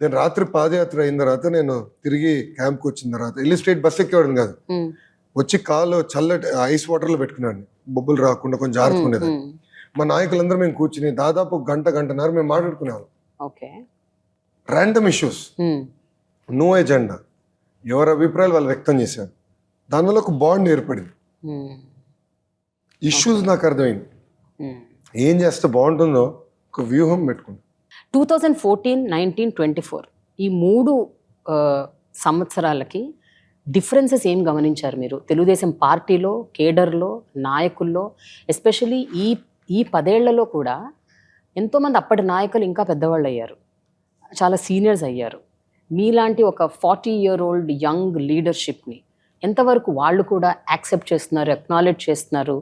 నేను రాత్రి పాదయాత్ర అయిన తర్వాత నేను తిరిగి క్యాంప్కి వచ్చిన తర్వాత వెళ్ళి స్ట్రేట్ బస్ ఎక్కేవాడిని కాదు. వచ్చి కాలు చల్లటి ఐస్ వాటర్లో పెట్టుకున్నాను, బొబ్బులు రాకుండా కొంచెం జారుకునేది. మా నాయకులందరూ మేము కూర్చుని దాదాపు గంటన్నర మేము మాట్లాడుకునేవాళ్ళం. ర్యాండమ్ ఇష్యూస్, నో ఎజెండా, ఎవరి అభిప్రాయాలు వాళ్ళు వ్యక్తం చేశారు. దానివల్ల ఒక బాండ్ ఏర్పడింది. ఇష్యూస్ నాకు అర్థమైంది, ఏం చేస్తే బాగుంటుందో ఒక వ్యూహం పెట్టుకున్నాను. 2014, 19, 24 ఈ 3 సంవత్సరాలకి డిఫరెన్సెస్ ఏం గమనించారు మీరు తెలుగుదేశం పార్టీలో, కేడర్లో, నాయకుల్లో? ఎస్పెషలీ ఈ 10 ఏళ్లలో కూడా ఎంతోమంది అప్పటి నాయకులు ఇంకా పెద్దవాళ్ళు అయ్యారు, చాలా సీనియర్స్ అయ్యారు. మీలాంటి ఒక 40-year-old యంగ్ లీడర్షిప్ని ఎంతవరకు వాళ్ళు కూడా యాక్సెప్ట్ చేస్తున్నారు, అక్నాలెడ్జ్ చేస్తున్నారు,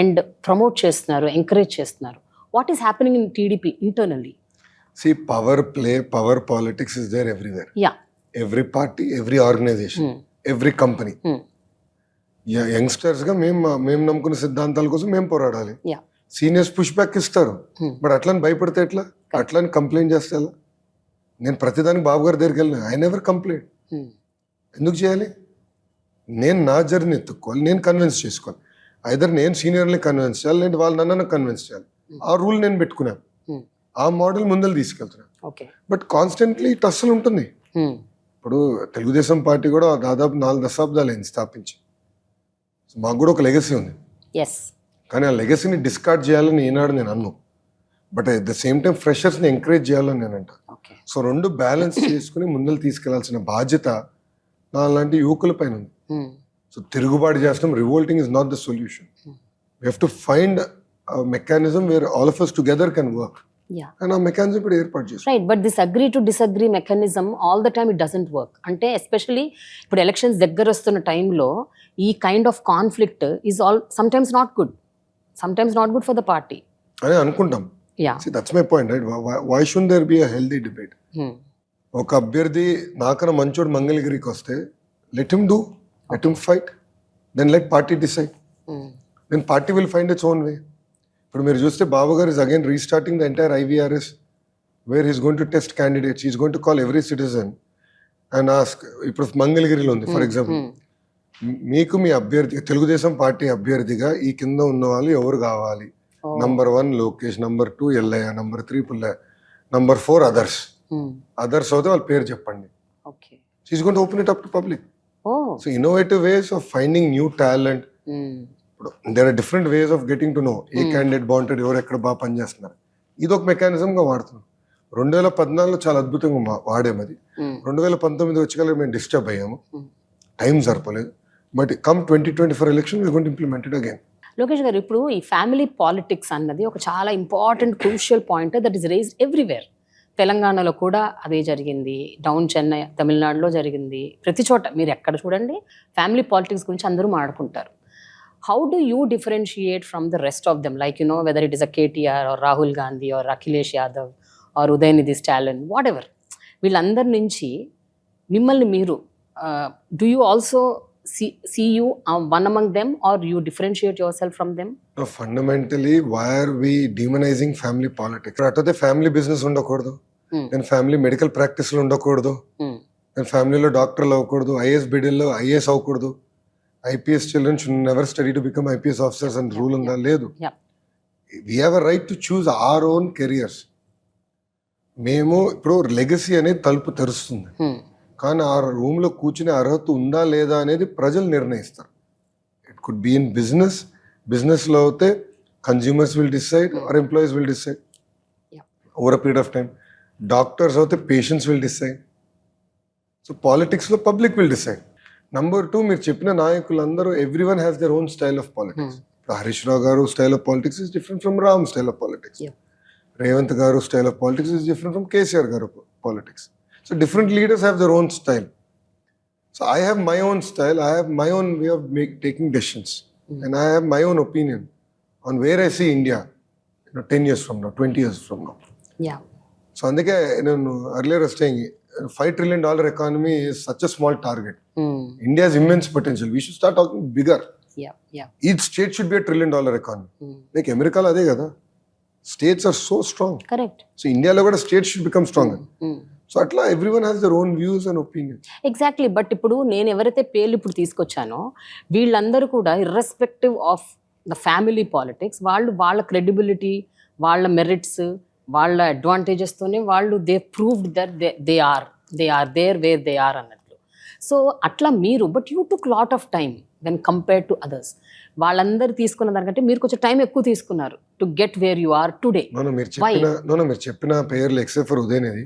అండ్ ప్రమోట్ చేస్తున్నారు, ఎంకరేజ్ చేస్తున్నారు? What is happening in TDP internally? See, power play, power politics is there everywhere. Yeah. Every party, every organization, every company. Youngsters గా మేము నమ్ముకున్న సిద్ధాంతాల కోసం మేము పోరాడాలి. సీనియర్స్ పుష్ బ్యాక్ ఇస్తారు, బట్ అట్లని భయపడితే ఎట్లా, అట్లని కంప్లైంట్ చేస్తే ఎలా? నేను ప్రతిదానికి బాబు గారి దగ్గరికి వెళ్ళిన, ఐ నెవర్ కంప్లైంట్. ఎందుకు చేయాలి? నేను నా జర్నీ ఎత్తుక్కోవాలి, నేను కన్విన్స్ చేసుకోవాలి. ఐదర్ నేను సీనియర్ని కన్విన్స్ చేయాలి, లేదంటే వాళ్ళు నన్ను కన్విన్స్ చేయాలి. ఆ రూల్ నేను పెట్టుకున్నాను, ఆ మోడల్ ముందర తీసుకెళ్తున్నాను. బట్ కాన్స్టెంట్లీ టస్సులు ఉంటుంది. ఇప్పుడు తెలుగుదేశం పార్టీ కూడా దాదాపు 4 దశాబ్దాలు అయింది స్థాపించి. మాకు కూడా ఒక లెగసీ ఉంది, కానీ ఆ లెగసీని డిస్కార్డ్ చేయాలని ఈనాడు నేను అన్ను. But at the same time ఫ్రెషర్స్ని ఎంకరేజ్ చేయాలని నేను అంట. సో 2 బ్యాలెన్స్ చేసుకుని ముందర తీసుకెళ్లాల్సిన బాధ్యత నా లాంటి యువకుల పైన ఉంది. సో తిరుగుబాటు చేస్తాం, revolting is not the solution. We have to find mechanism where all of us together can work. And a mechanism ఇప్పుడు ఏర్పాటు చేస్తాం. Right, but this agree to disagree mechanism all the time it doesn't work. అంటే especially ఇప్పుడు elections దగ్గర వస్తున్న టైంలో ఈ kind of conflict is sometimes not good for the party అని అనుకుంటాం. See, that's my point, right? Why shouldn't there be a healthy debate? ఒక అభ్యర్థి నాకన్నా మంచోడు మంగళగిరికి వస్తే let him fight, then let party decide. Then party will find its own way. ఇప్పుడు మీరు చూస్తే Babu garu is again restarting the entire IVRS, where he's going to test candidates, he's going to call every citizen and ask. ఇప్పుడు మంగళగిరిలో ఉంది for example, మీకు మీ అభ్యర్థి Telugu Desam party అభ్యర్థిగా ఈ కింద ఉన్న వాళ్ళు ఎవరు కావాలి? Number 1 Lokesh, number 2 Yellaiah, number 3 Pullaiah, number 4 others అవుతే వాళ్ళ పేరు చెప్పండి. He's going to open it up to public. So innovative ways of finding new talent. There are different ways of getting to know a candidate బాగుంటాడు, ఎవరు ఎక్కడ బాగా పనిచేస్తున్నారు. ఇది ఒక మెకానిజంగా వాడుతున్నాం. 2014లో చాలా అద్భుతంగా వాడాము. అది 2019 వచ్చి మేము డిస్టర్బ్ అయ్యాము, టైం సరిపోలేదు. But come 2024 election we going to implement it again. Lokesh గారు, ఇప్పుడు ఈ ఫ్యామిలీ పాలిటిక్స్ అన్నది ఒక చాలా important crucial point that is raised everywhere. తెలంగాణలో కూడా అదే జరిగింది, డౌన్ చెన్నై, తమిళనాడులో జరిగింది, ప్రతి చోట మీరు ఎక్కడ చూడండి ఫ్యామిలీ పాలిటిక్స్ గురించి అందరూ మాట్లాడుకుంటారు. How do you differentiate from the rest of them? Like, whether it is a KTR or Rahul Gandhi or Akhilesh Yadav or Udayanidhi Stalin, whatever. వీళ్ళందరి నుంచి మిమ్మల్ని మీరు, do you also see you one among them or you differentiate yourself from them? No, fundamentally, why are we demonizing family politics? అట్టే family business ఉండకూడదు, నేను family medical ప్రాక్టీస్లో ఉండకూడదు, నేను ఫ్యామిలీలో డాక్టర్లు అవ్వకూడదు, ఐఏఎస్ బిడ్డల్లో ఐఏఎస్ అవ్వకూడదు, IPS children should never study to become IPS officers and rule ఉందా? లేదు. We have a right to choose our own careers. మేము ఇప్పుడు లెగసీ అనేది తలుపు తెరుస్తుంది, కానీ ఆ రూమ్లో కూర్చునే అర్హత ఉందా లేదా అనేది ప్రజలు నిర్ణయిస్తారు. ఇట్ కుడ్ బి ఇన్ బిజినెస్లో అయితే consumers will decide or employees will decide over a period of time. Doctors అయితే పేషెంట్స్ విల్ డిసైడ్. సో పాలిటిక్స్లో పబ్లిక్ విల్ డిసైడ్. నంబర్ 2, మీరు చెప్పిన నాయకులందరూ everyone has their own style of politics. Harish Rao garu style of politics is different from Ram style of politics. Revanth garu style of politics is different from KCR garu politics. So different leaders have their own style. So I have my own style, I have my own way of taking decisions, and I have my own opinion on where I see India 10 years from now, 20 years from now. So అందుకే నేను earlier was saying $5 trillion economy is such a small target. India has immense potential. We should start talking bigger. Each state should be a $1 trillion economy. Like America lo ade kada. States are so strong. Correct. So India lo kuda states should become stronger. So అట్లా everyone has their own views and opinion. Exactly. But ఇప్పుడు నేను ఎవరైతే పేర్లు ఇప్పుడు తీసుకొచ్చానో వీళ్ళందరూ కూడా irrespective of the family politics, వాళ్ళు వాళ్ళ క్రెడిబిలిటీ, వాళ్ళ మెరిట్స్, వాళ్ళ అడ్వాంటేజెస్తోనే వాళ్ళు they proved that they are there where they are అన్నట్లు. సో అట్లా మీరు, but you took lot of time when compare to others. వాళ్ళందరూ తీసుకున్న దానికంటే మీరు కొంచెం టైం ఎక్కువ తీసుకున్నారు to get where you are today. మీరు చెప్పిన పేర్లు except for Udhayanidhi,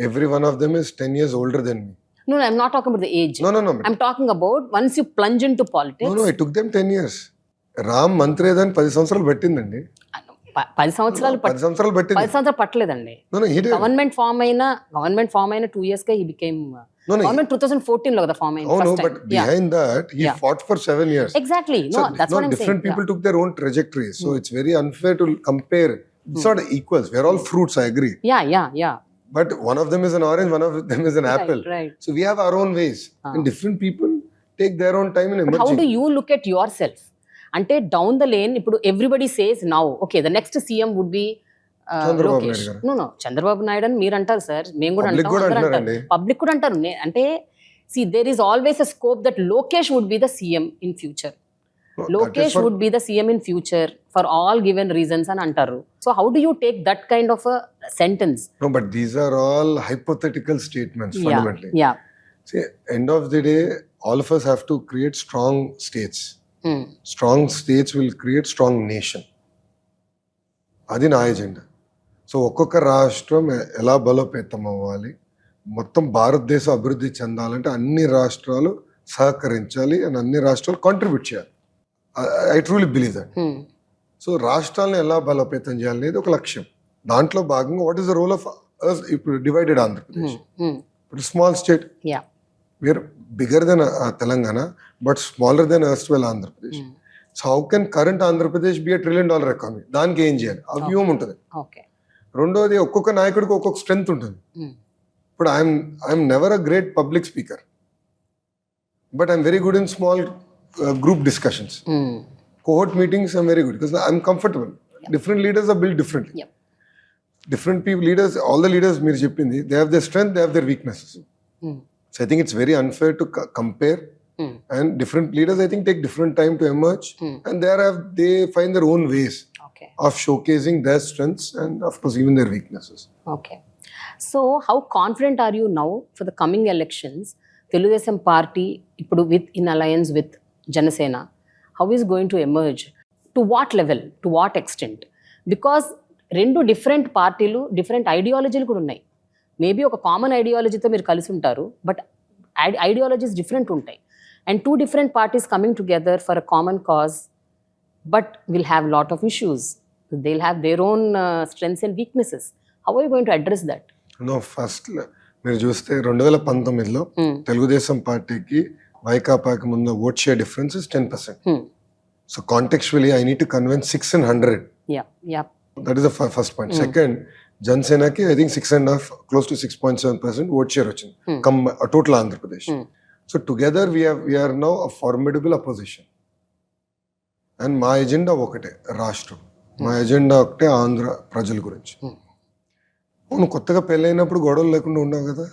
every one of them is 10 years older than me. No, I'm not talking about the age. No. I'm talking about once you plunge into politics. No, it took them 10 years. Ram మంత్రి ఏదని 10 సంవత్సరాలు పెట్టిందండి. 10 సంవత్సరాలు 10 సంవత్సరాలు పెట్టింది. 10 సంవత్సరాలు పట్టలేదండి. Government form అయిన 2 years గా he became గవర్నమెంట్ 2014 లో కదా ఫామ్ అయింది. Oh no, but behind that he fought for 7 years. Exactly. No, that's what I'm saying. Different people took their own trajectories, so it's very unfair to compare. It's not equals. We are all fruits, I agree. Yeah. But one of them is an orange, one of them is an apple. Right. So we have our own ways, and different people take their own time in emerging. But how do you look at yourself? అంటే down the lane ఇప్పుడు everybody says now okay the next CM would be Lokesh. No Chandrababu Naidu అని మీరు అంటారు sir, మేము కూడా అంటాం, public కూడా అంటారు. అంటే see there is always a scope that Lokesh would be the CM in future. Lokesh would be the CM in future for all given reasons అని అంటారు. So how do you take that kind of a sentence? No, but these are all hypothetical statements fundamentally. Yeah. See, end of the day, all of us have to create strong states. Strong states will create strong nation. అది నా agenda. So ఒక్కొక్క రాష్ట్రం ఎలా బలోపేతం అవ్వాలి, మొత్తం భారతదేశం అభివృద్ధి చెందాలంటే అన్ని రాష్ట్రాలు సహకరించాలి అండ్ అన్ని రాష్ట్రాలు కాంట్రిబ్యూట్ చేయాలి. I truly believe that. So రాష్ట్రాలను ఎలా బలోపేతం చేయాలనేది ఒక లక్ష్యం. దాంట్లో భాగంగా what is the role of ఇప్పుడు డివైడెడ్ ఆంధ్రప్రదేశ్. ఇప్పుడు small state, we're bigger than Telangana but smaller than erstwhile Andhra Pradesh. So how can current Andhra Pradesh be $1 trillion economy? దానికి ఏం చేయాలి? ఆ వ్యూహం ఉంటుంది. రెండోది, ఒక్కొక్క నాయకుడికి ఒక్కొక్క స్ట్రెంగ్త్ ఉంటుంది. ఇప్పుడు I'm never a great public speaker, but I'm very good in small group discussions, cohort meetings. I'm very good because I'm comfortable. Different leaders are build differently. Different people, leaders, all the leaders మీరు చెప్పింది, they have their strength, they have their weaknesses. So I think it's very unfair to compare. And different leaders, I think, take different time to emerge, and they find their own ways of showcasing their strengths and of course even their weaknesses. Okay. So how confident are you now for the coming elections? Telugudesam party ippudu in alliance with Janasena, how is going to emerge? To what level? To what extent? Because రెండు different పార్టీలు, different ఐడియాలజీలు కూడా ఉన్నాయి. Maybe ఒక common ఐడియాలజీతో మీరు కలిసి ఉంటారు, but ideologies different ఉంటాయి. And 2 different parties coming together for a common cause, but will have lot of issues. They'll have their own strengths and weaknesses. How are you going to address that? No, first మీరు చూస్తే 2019లో తెలుగుదేశం పార్టీకి వైకాపాకి ముందు vote share difference is 10%. So contextually I need to convince 6 in 100. Yeah. That is the first point. Second, Janasena ki I think 6.5, close to 6.7% vote share వచ్చింది total Andhra Pradesh. So together we are now a formidable opposition. And మా agenda ఒకటే, రాష్ట్రం. మా agenda ఒకటే, ఆంధ్ర ప్రజల గురించి. నువ్వు కొత్తగా పెళ్ళైనప్పుడు గొడవలు లేకుండా ఉన్నావు కదా.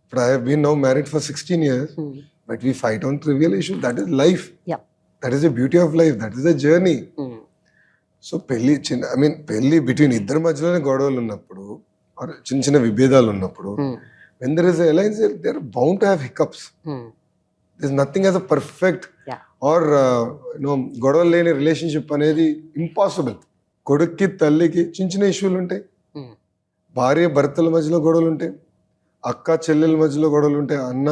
ఇప్పుడు I have been now married for 16 years, but we fight on trivial issues. That is life. That is the beauty of life. That is the journey. So పెళ్లి బిట్వీన్ ఇద్దరి మధ్యలోనే గొడవలు ఉన్నప్పుడు, చిన్న చిన్న విభేదాలు ఉన్నప్పుడు, when there is a alliance, they are bound to have hiccups. There is nothing as a perfect or గొడవలు లేని రిలేషన్షిప్ అనేది ఇంపాసిబుల్. కొడుక్కి తల్లికి చిన్న చిన్న ఇష్యూలు ఉంటాయి, భార్య భర్తల మధ్యలో గొడవలు ఉంటాయి, అక్క చెల్లెల మధ్యలో గొడవలు ఉంటాయి, అన్న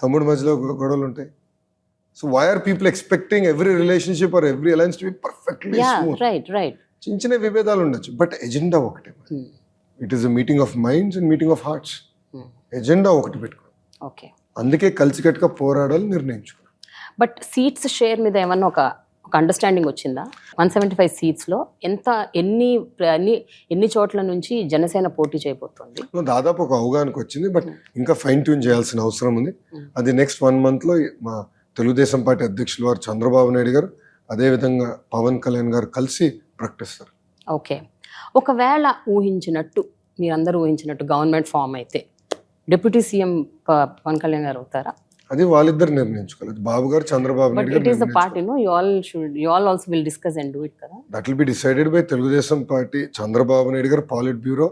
తమ్ముడి మధ్యలో గొడవలు ఉంటాయి. So why are people expecting every relationship or every alliance to be perfectly smooth? Right. చిన్న చిన్న విభేదాలు ఉండొచ్చు, బట్ ఎజెండా ఒకటే. It is a meeting of minds and meeting of hearts. Agenda ఒకటి పెట్టుకో. ఓకే. అందుకే కలిసికట్టుగా పోరాడాలి నిర్ణయించుకో. బట్ సీట్స్ షేర్ మీద ఏమన్నా ఒక అండర్స్టాండింగ్ వచ్చిందా? 175 సీట్స్లో ఎన్ని చోట్ల నుంచి జనసేన పోటీ చేయబోతోంది? దాదాపు ఒక అవగాహనకు వచ్చింది, బట్ ఇంకా ఫైన్ ట్యూన్ చేయాల్సిన అవసరం ఉంది. అది నెక్స్ట్ 1 month లో మా తెలుగుదేశం పార్టీ అధ్యక్షులు వారు చంద్రబాబు నాయుడు గారు, అదేవిధంగా పవన్ కళ్యాణ్ గారు కలిసి ప్రకటిస్తారు. ఓకే. ఒకవేళ ఊహించినట్టు మీరందరూ ఊహించినట్టు గవర్నమెంట్ ఫామ్ అయితే డిప్యూటీ సీఎం పవన్ కళ్యాణ్ గారు అవుతారా? అది వాళ్ళిద్దరు నిర్ణయించుకోలేదు. Babu garu Chandrababu but Naidu it is the garu party, no, you all also will discuss and do it కదా. That will be decided by Telugu Desam party, Chandrababu Naidu garu పాలిట్ bureau,